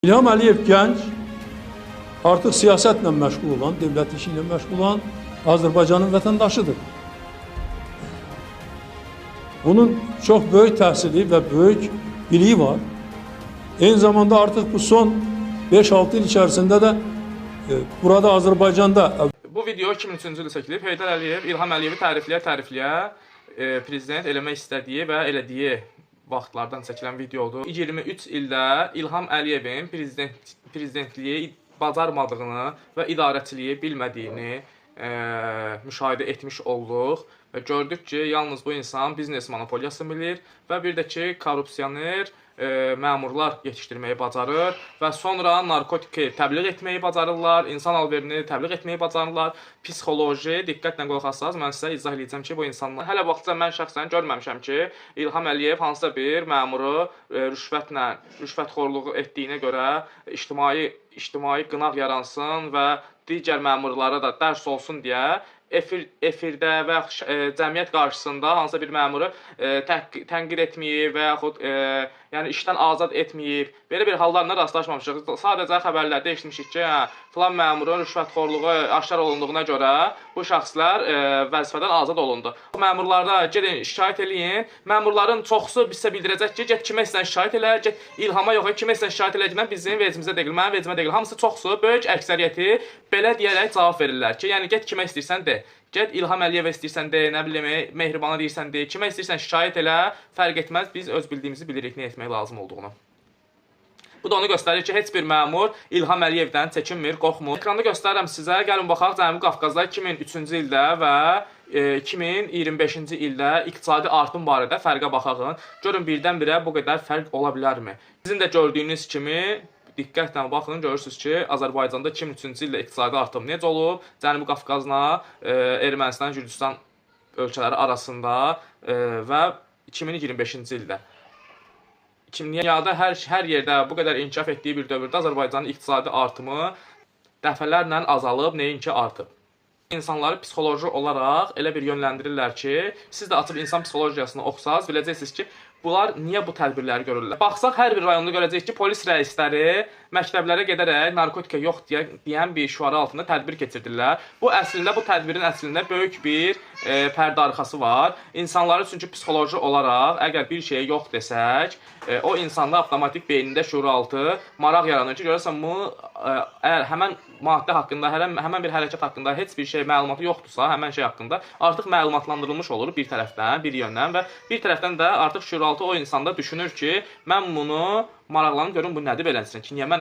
İlham Əliyev gənc, artıq siyasətlə məşğul olan, dövlət işi ilə məşğul olan Azərbaycanın vətəndaşıdır. Bunun çox böyük təhsili və böyük biliyi var. Eyni zamanda artıq bu son 5-6 il içərisində də burada Azərbaycanda... Bu video 2003-cü ildə çəkilib. Heydər Əliyev İlham Əliyevi tərifləyə prezident eləmək istədiyi və elədiyi vaxtlardan çəkilən videodur. 23 ildə İlham Əliyevin prezidentliyi bacarmadığını və idarəçiliyi bilmədiyini müşahidə etmiş olduq və gördük ki, yalnız bu insan biznes monopoliyası bilir və bir də ki, korrupsioner məmurlar yetişdirməyi bacarır və sonra narkotiki təbliğ etməyi bacarırlar, insan alverini təbliğ etməyi bacarırlar, psixoloji, diqqətlə qulaq assanız, mən sizə izah edəcəm ki, bu insanlar... Hələ vaxtca mən şəxsən görməmişəm ki, İlham Əliyev hansısa bir məmuru rüşvətxorluğu etdiyinə görə ictimai qınaq yaransın və digər məmurlara da dərs olsun deyə efirdə və cəmiyyət qarşısında hansısa bir məmuru tənqid etməyib və yaxud yəni işdən azad etməyib. Belə bir hallarla rastlaşmamışıq. Sadəcə xəbərlərdə eşitmişik ki, filan məmurun rüşvətxorluğu aşkar olunduğuna görə bu şəxslər vəzifədən azad olundu. Məmurlarda gedin şikayət eləyin. Məmurların çoxusu bizə bildirəcək ki, get kimə istəyən şikayət elə, get İlhama yox, kimə istəyən şikayət elədiyindən bizim vecimizə deyil, mənim vecimə deyil. Hamısı çoxusu, böyük əksəriyyəti belə deyərək cavab verirlər ki, yəni get kimə istəyirsən de. Get İlham Əliyevə istəyirsən de, nə bilim, Mehribana deyirsən de, kimə istəyirsən şikayət elə, fərq etməz, biz öz bildiyimizi bilirik, nə etmək lazım olduğunu. Bu da onu göstərir ki, heç bir məmur İlham Əliyevdən çəkinmir, qorxmur. Ekranda göstərirəm sizə, gəlin baxaq Cənubi Qafqazda 2003-cü ildə və 2025-ci ildə iqtisadi artım barədə fərqə baxağın. Görün, birdən-birə bu qədər fərq ola bilərmi? Sizin də gördüyünüz kimi, diqqətlə baxın, görürsünüz ki, Azərbaycanda 2003-cü ildə iqtisadi artım necə olub? Cənubi Qafqazla Ermənistan, Gürcüstan ölkələri arasında və 2025-ci ildə. Dünyada hər yerdə bu qədər inkişaf etdiyi bir dövrdə Azərbaycanın iqtisadi artımı dəfələrlə azalıb, nəinki artıb. İnsanları psixoloji olaraq elə bir yönləndirirlər ki, siz də açıb insan psixologiyasını oxusaz, biləcəksiniz ki, bunlar niyə bu tədbirləri görürlər? Baxsaq, hər bir rayonda görəcəyik ki, polis rəisləri məktəblərə gedərək narkotika yox deyən bir şüarı altında tədbir keçirdirlər. Bu tədbirin əslində böyük bir pərdə arxası var. İnsanları çünki psixoloji olaraq, əgər bir şeyə yox desək, o insanda avtomatik beynində şuuraltı maraq yaranır ki, görürsən, əgər həmən maddə haqqında, həmən bir hərəkət haqqında heç bir şey məlumatı yoxdursa, həmən şey haqqında artıq məlumatlandırılmış olur bir tərəfdən, bir yöndən və bir tərəfdən də artıq şuuraltı o insanda düşünür ki, mən bunu maraqlanıb görüm bu nədir beləsinə ki, niyə mən